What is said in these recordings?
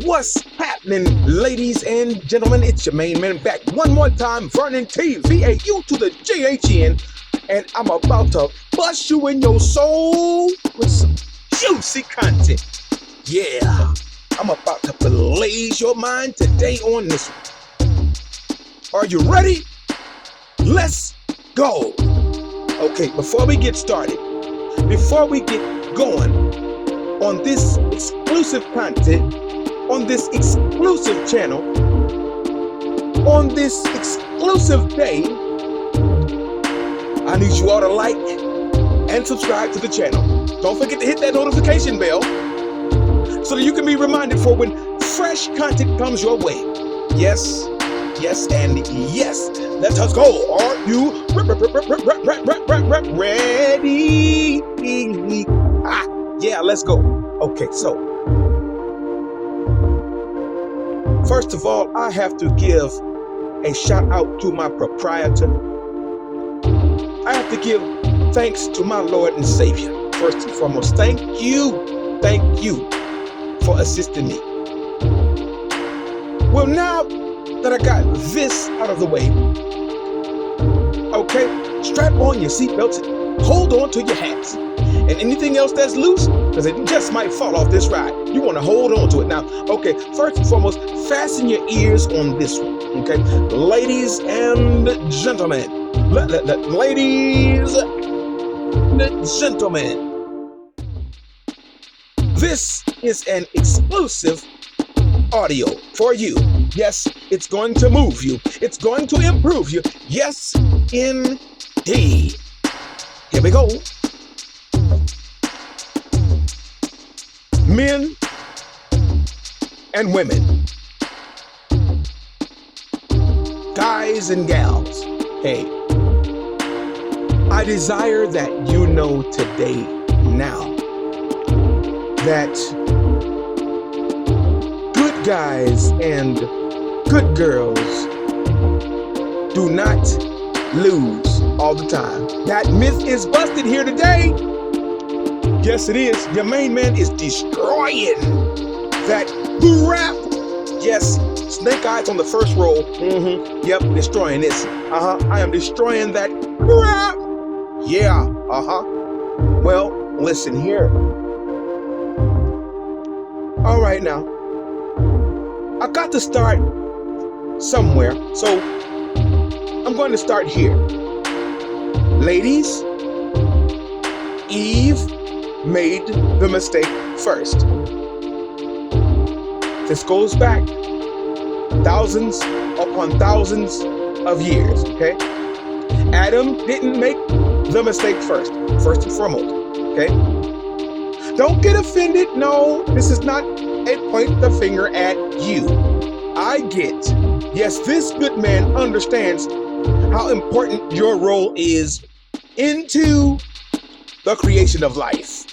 What's happening, ladies and gentlemen? It's your main man back one more time, Vernon T, VAU to the GHN, and I'm about to bust you in your soul with some juicy content. Yeah, I'm about to blaze your mind today on this one. Are you ready? Let's go. Okay, before we get started, before we get going on this exclusive content, on this exclusive channel, on this exclusive day, I need you all to like and subscribe to the channel. Don't forget to hit that notification bell so that you can be reminded for when fresh content comes your way. Yes, yes, and yes. Let us go. Are you ready? Yeah, let's go. Okay, so first of all, I have to give a shout out to my proprietor. I have to give thanks to my Lord and Savior. First and foremost, thank you for assisting me. Well, now that I got this out of the way, okay, strap on your seatbelts and hold on to your hats. And anything else that's loose, because it just might fall off this ride, you want to hold on to it. Now, okay, first and foremost, fasten your ears on this one, okay? Ladies and gentlemen, ladies and gentlemen, this is an exclusive audio for you. Yes, it's going to move you. It's going to improve you. Yes, indeed. Here we go. Men and women, guys and gals, hey, I desire that you know today, now, that good guys and good girls do not lose all the time. That myth is busted here today. Yes, it is. Your main man is destroying that rap. Yes, snake eyes on the first roll. Yep, destroying this. I am destroying that rap. Yeah, Well, listen here. All right, now. I got to start somewhere, so I'm going to start here. Ladies, Eve made the mistake first. This goes back thousands upon thousands of years, okay? Adam didn't make the mistake first and foremost, okay? Don't get offended. No, this is not a point the finger at you. I get, yes, this good man understands how important your role is into the creation of life.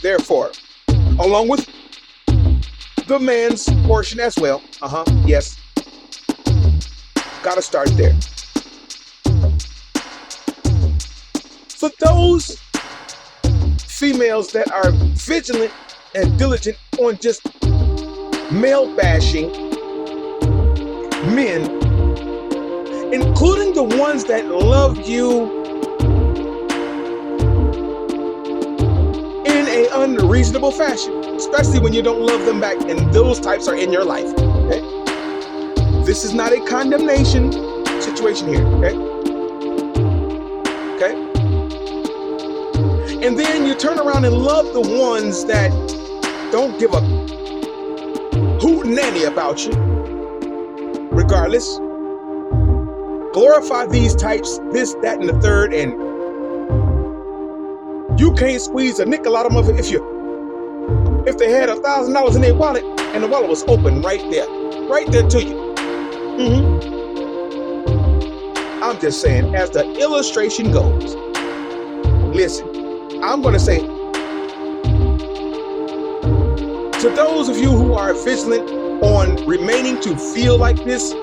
Therefore, along with the man's portion as well. Yes. Gotta start there. For those females that are vigilant and diligent on just male bashing men, including the ones that love you unreasonable fashion, especially when you don't love them back and those types are in your life, okay? This is not a condemnation situation here, okay? And then you turn around and love the ones that don't give a hootenanny about you, regardless. Glorify these types, this, that, and the third, and you can't squeeze a nickel out of them if they had $1,000 in their wallet and the wallet was open right there to you. I'm just saying, as the illustration goes, listen, I'm going to say, to those of you who are vigilant on remaining to feel like this,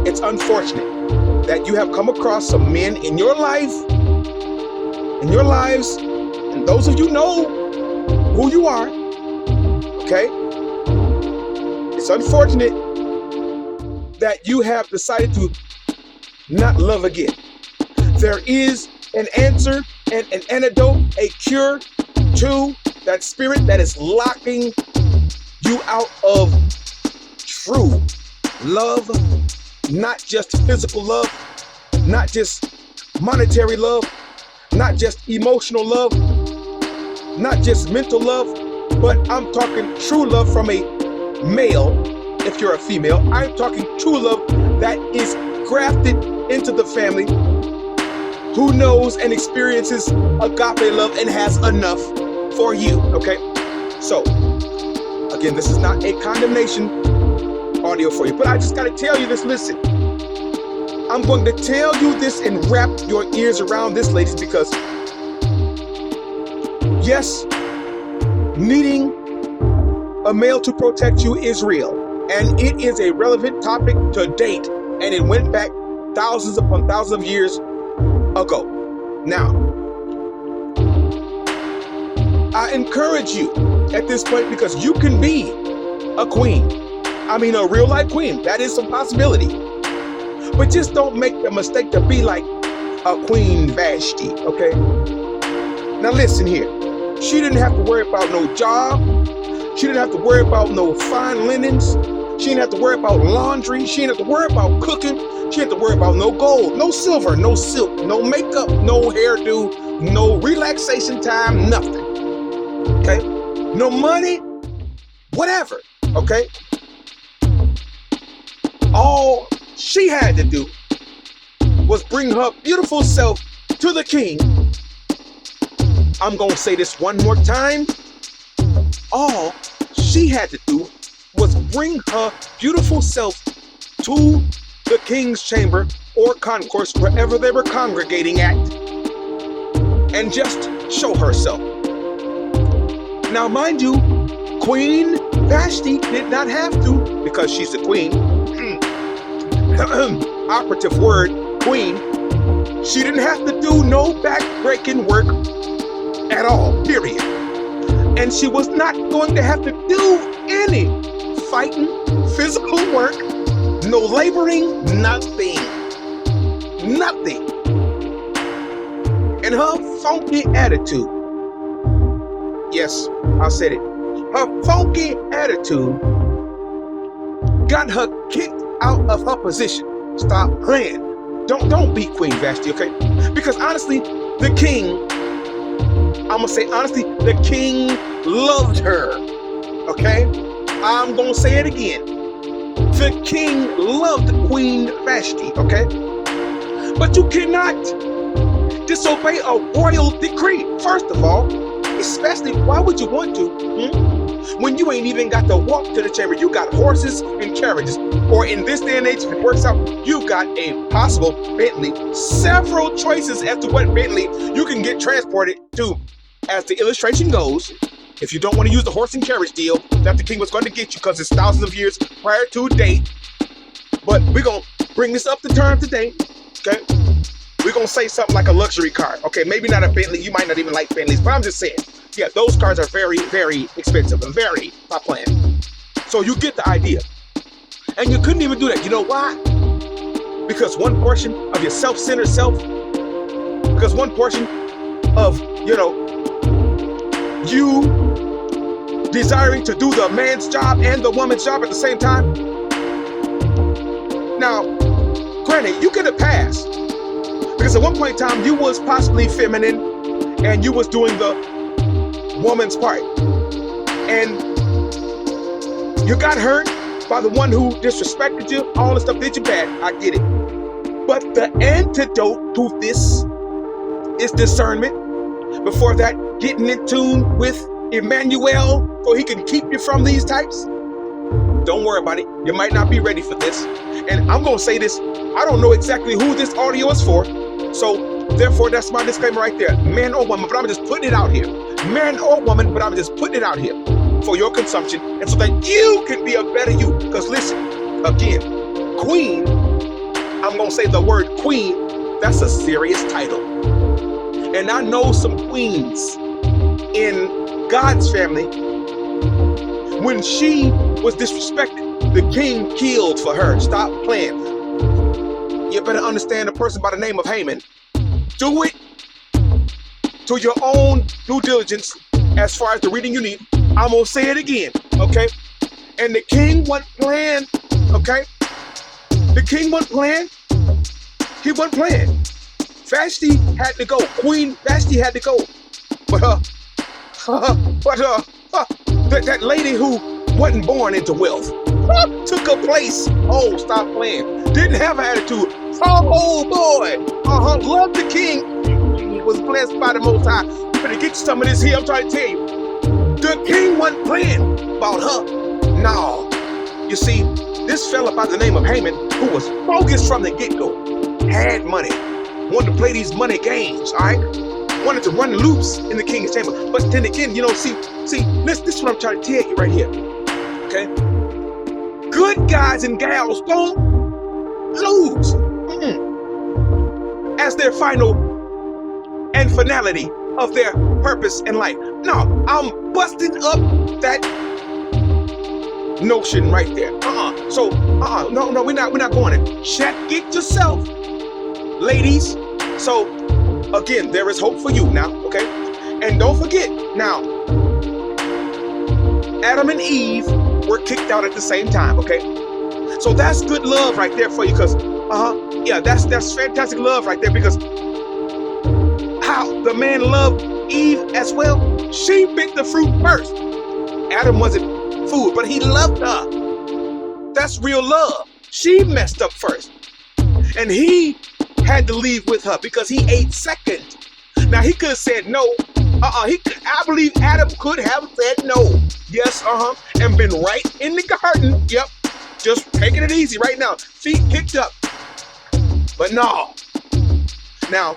it's unfortunate that you have come across some men in your life, in your lives, and those of you know who you are, okay? It's unfortunate that you have decided to not love again. There is an answer and an antidote, a cure to that spirit that is locking you out of true love, not just physical love, not just monetary love, not just emotional love, not just mental love, but I'm talking true love from a male. If you're a female, I'm talking true love that is grafted into the family, who knows and experiences agape love and has enough for you, okay? So, again, this is not a condemnation audio for you, but I just got to tell you this. Listen, I'm going to tell you this and wrap your ears around this, ladies, because yes, needing a male to protect you is real, and it is a relevant topic to date, and it went back thousands upon thousands of years ago. Now, I encourage you at this point, because you can be a queen. I mean, a real life queen. That is some possibility. But just don't make the mistake to be like a Queen Vashti, okay? Now listen here. She didn't have to worry about no job. She didn't have to worry about no fine linens. She didn't have to worry about laundry. She didn't have to worry about cooking. She didn't have to worry about no gold, no silver, no silk, no makeup, no hairdo, no relaxation time, nothing. Okay? No money, whatever. Okay? All she had to do was bring her beautiful self to the king. I'm going to say this one more time. All she had to do was bring her beautiful self to the king's chamber or concourse, wherever they were congregating at, and just show herself. Now, mind you, Queen Vashti did not have to, because she's the queen. Operative word, queen. She didn't have to do no back-breaking work at all, period. And she was not going to have to do any fighting, physical work, no laboring, nothing. Nothing. And her funky attitude, yes, I said it, her funky attitude got her kicked out of her position. Stop playing. Don't be Queen Vashti, okay? Because honestly, the king, I'm gonna say honestly, the king loved her, okay? I'm gonna say it again. The king loved Queen Vashti, okay? But you cannot disobey a royal decree. First of all, especially, why would you want to? When you ain't even got to walk to the chamber, you got horses and carriages. Or in this day and age, if it works out, you got a possible Bentley. Several choices as to what Bentley you can get transported to. As the illustration goes, if you don't want to use the horse and carriage deal that the king was going to get you, because it's thousands of years prior to date. But we're going to bring this up to term today, okay? We're going to say something like a luxury car. Okay, maybe not a Bentley. You might not even like Bentleys, but I'm just saying. Yeah, those cars are very, very expensive and very top plan. So you get the idea. And you couldn't even do that. You know why? Because one portion of your self-centered self, because one portion of, you desiring to do the man's job and the woman's job at the same time. Now, granted, you could have passed. Because at one point in time, you was possibly feminine and you was doing the woman's part. And you got hurt by the one who disrespected you, all the stuff did you bad. I get it. But the antidote to this is discernment. Before that, getting in tune with Emmanuel so he can keep you from these types. Don't worry about it. You might not be ready for this. And I'm going to say this. I don't know exactly who this audio is for. So therefore, that's my disclaimer right there. Man or woman, but I'm just putting it out here. Man or woman, but I'm just putting it out here for your consumption and so that you can be a better you. Because listen, again, queen, I'm going to say the word queen, that's a serious title. And I know some queens in God's family When she was disrespected, the king killed for her. Stop playing. You better understand a person by the name of Haman. Do it to your own due diligence as far as the reading you need. I'm going to say it again, okay? And the king wasn't playing, okay? The king wasn't playing. He wasn't playing. Vashti had to go. Queen Vashti had to go. But that lady who wasn't born into wealth took her place. Oh, stop playing. Didn't have an attitude. Oh boy. Loved the king. He was blessed by the Most High. You better get you some of this here. I'm trying to tell you. The king wasn't playing about her. No. You see, this fella by the name of Haman, who was bogus from the get-go, had money, wanted to play these money games, all right? Wanted to run loops in the king's chamber. But then again, see, this is what I'm trying to tell you right here, okay? Good guys and gals don't lose as their final and finality of their purpose in life. No, I'm busting up that notion right there. No, we're not going there. Check it yourself, ladies. So again, there is hope for you now, okay? And don't forget now, Adam and Eve were kicked out at the same time, okay? So that's good love right there for you, because that's fantastic love right there, because how the man loved Eve as well. She picked the fruit first. Adam wasn't food, but he loved her. That's real love. She messed up first, and he had to leave with her because he ate second. Now he could have said no. I believe Adam could have said no. Yes, and been right in the garden. Yep, just taking it easy right now. Feet kicked up. But no. Now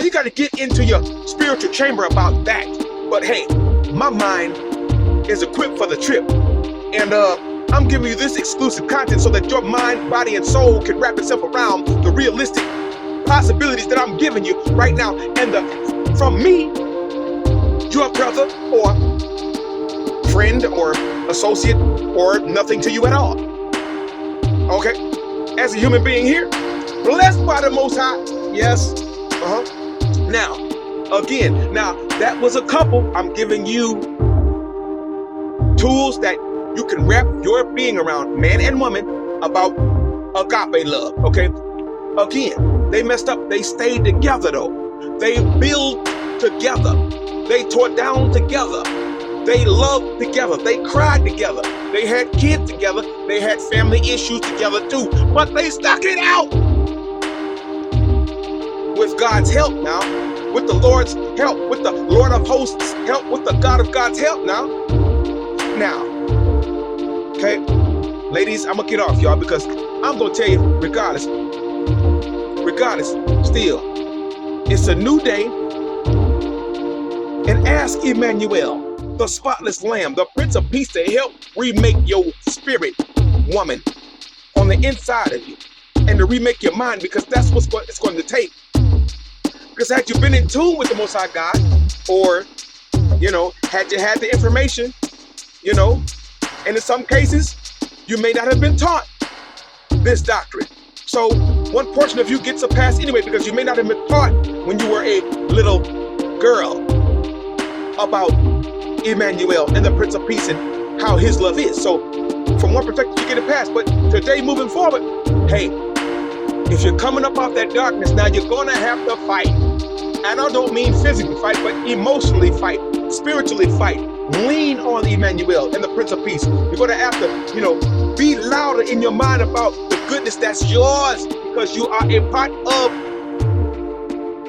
you got to get into your spiritual chamber about that. But hey, my mind is equipped for the trip, and I'm giving you this exclusive content so that your mind, body, and soul can wrap itself around the realistic possibilities that I'm giving you right now. And from me, your brother or friend or associate or nothing to you at all. Okay? As a human being here, blessed by the Most High. Yes. Now, again, that was a couple. I'm giving you tools that you can wrap your being around, man and woman, about agape love, okay? Again, they messed up. They stayed together, though. They built together. They tore down together. They loved together. They cried together. They had kids together. They had family issues together, too. But they stuck it out. With God's help now. With the Lord's help. With the Lord of hosts' help. With the God of God's help now. Okay, ladies, I'm gonna get off, y'all, because I'm gonna tell you, regardless, still, it's a new day, and ask Emmanuel, the spotless lamb, the Prince of Peace, to help remake your spirit, woman, on the inside of you, and to remake your mind, because that's what it's going to take. Because had you been in tune with the Most High God, or, had you had the information, and in some cases, you may not have been taught this doctrine. So one portion of you gets a pass anyway, because you may not have been taught when you were a little girl about Emmanuel and the Prince of Peace and how his love is. So from one perspective, you get a pass. But today, moving forward, hey, if you're coming up off that darkness, now you're going to have to fight. And I don't mean physically fight, but emotionally fight, spiritually fight. Lean on Emmanuel and the Prince of Peace. You're going to have to, be louder in your mind about the goodness that's yours, because you are a part of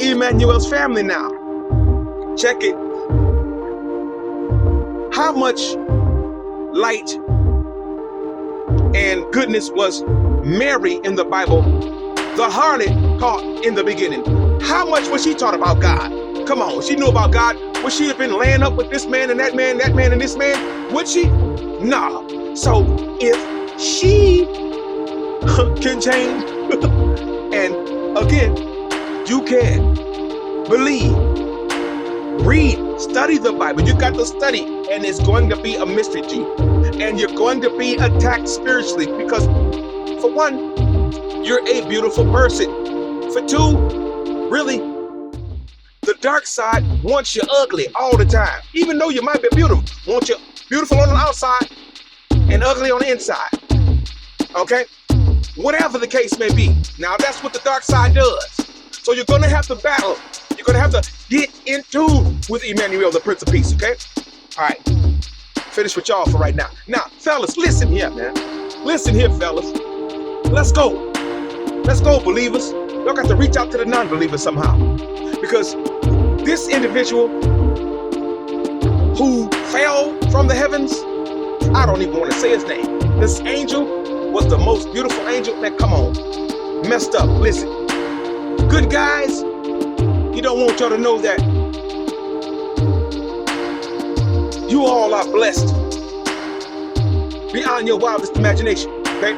Emmanuel's family now. Check it. How much light and goodness was Mary in the Bible, the harlot, taught in the beginning? How much was she taught about God? Come on, she knew about God. Would she have been laying up with this man and that man and this man? Would she? Nah. So if she can change, and again, you can believe, read, study the Bible. You got to study and it's going to be a mystery to you. And you're going to be attacked spiritually because, for one, you're a beautiful person. For two, really, the dark side wants you ugly all the time. Even though you might be beautiful, wants you beautiful on the outside and ugly on the inside. Okay? Whatever the case may be. Now, that's what the dark side does. So you're going to have to battle. You're going to have to get in tune with Emmanuel, the Prince of Peace, okay? All right. Finish with y'all for right now. Now, fellas, listen here, man. Listen here, fellas. Let's go. Let's go, believers. Y'all got to reach out to the non-believers somehow. Because this individual who fell from the heavens, I don't even want to say his name. This angel was the most beautiful angel. Man, come on. Messed up. Listen. Good guys, he don't want y'all to know that you all are blessed beyond your wildest imagination, okay?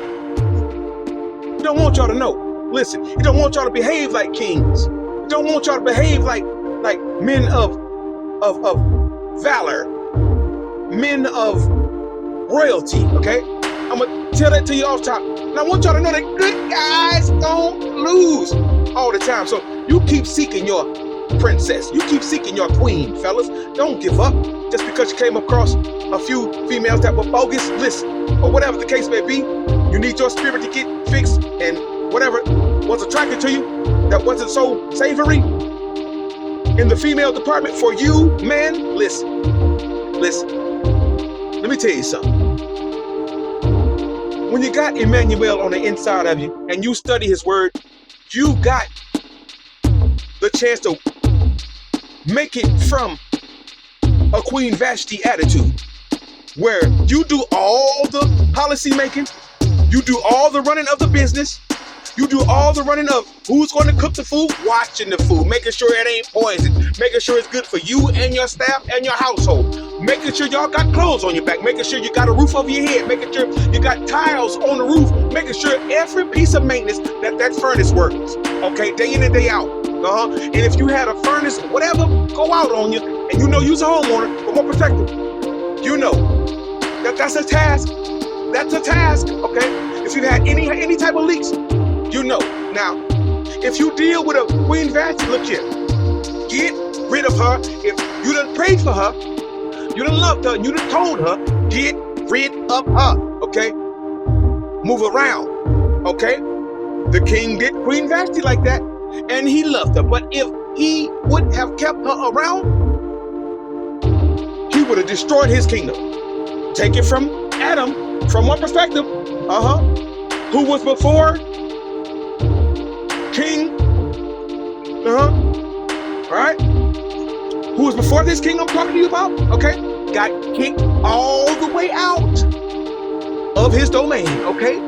He don't want y'all to know. Listen, he don't want y'all to behave like kings. He don't want y'all to behave like men of valor, men of royalty, okay? I'm gonna tell that to you off top. And I want y'all to know that good guys don't lose all the time. So you keep seeking your princess. You keep seeking your queen, fellas. Don't give up just because you came across a few females that were bogus. Listen, or whatever the case may be, you need your spirit to get fixed, and whatever was attracted to you that wasn't so savory in the female department for you, man, listen. Let me tell you something. When you got Emmanuel on the inside of you and you study his word, you got the chance to make it from a Queen Vashti attitude, where you do all the policy making, you do all the running of the business, you do all the running of who's going to cook the food, watching the food, making sure it ain't poison, making sure it's good for you and your staff and your household, making sure y'all got clothes on your back, making sure you got a roof over your head, making sure you got tiles on the roof, making sure every piece of maintenance that furnace works, okay, day in and day out. And if you had a furnace, whatever, go out on you, and you know you's a homeowner, for more perspective, you know that's a task. That's a task, okay? If you had any type of leaks, you know. Now, if you deal with a Queen Vashti, look here, get rid of her. If you done prayed for her, you done loved her, you done told her, get rid of her, okay? Move around, okay? The king did Queen Vashti like that, and he loved her. But if he would have kept her around, he would have destroyed his kingdom. Take it from Adam, from one perspective, who was before king, right? Who was before this king I'm talking to you about, okay? Got kicked all the way out of his domain, okay?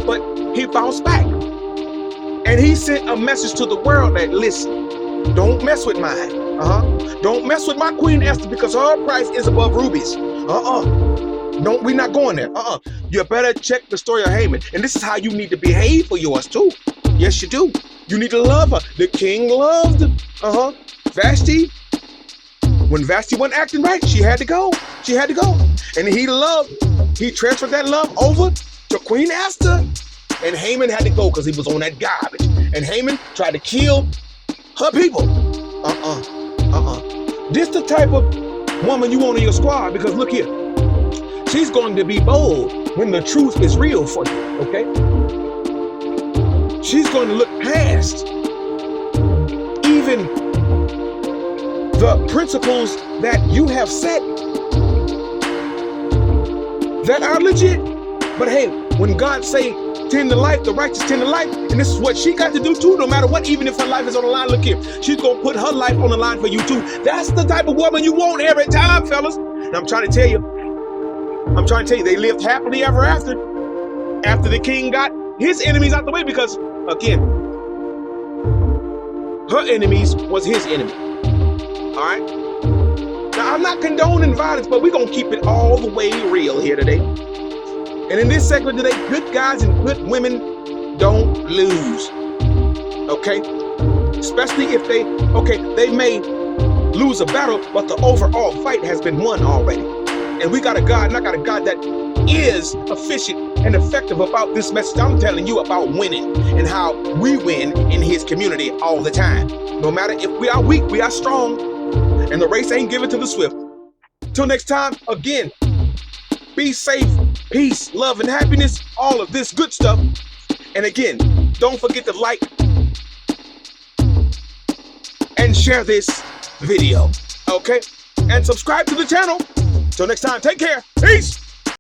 But he bounced back. And he sent a message to the world that, listen, don't mess with mine. Don't mess with my Queen Esther, because her price is above rubies. Don't, we're not going there. You better check the story of Haman. And this is how you need to behave for yours too. Yes, you do. You need to love her. The king loved Vashti. When Vashti wasn't acting right, she had to go. She had to go. And he transferred that love over to Queen Esther. And Haman had to go because he was on that garbage. And Haman tried to kill her people. This the type of woman you want in your squad, because look here. She's going to be bold when the truth is real for you, okay? She's going to look past even the principles that you have set that are legit. But hey, when God say tend to life, the righteous tend to life, and this is what she got to do too, no matter what, even if her life is on the line. Look here, she's going to put her life on the line for you too. That's the type of woman you want every time, fellas. And I'm trying to tell you, they lived happily ever after the king got his enemies out the way, because, again, her enemies was his enemy. All right? Now, I'm not condoning violence, but we're going to keep it all the way real here today. And in this segment today, good guys and good women don't lose. Okay? Especially if they may lose a battle, but the overall fight has been won already. And we got a God, and I got a God that is efficient and effective about this message. I'm telling you about winning and how we win in his community all the time. No matter if we are weak, we are strong. And the race ain't given to the swift. Till next time, again, be safe, peace, love, and happiness. All of this good stuff. And again, don't forget to like and share this video. Okay? And subscribe to the channel. Till next time, take care. Peace.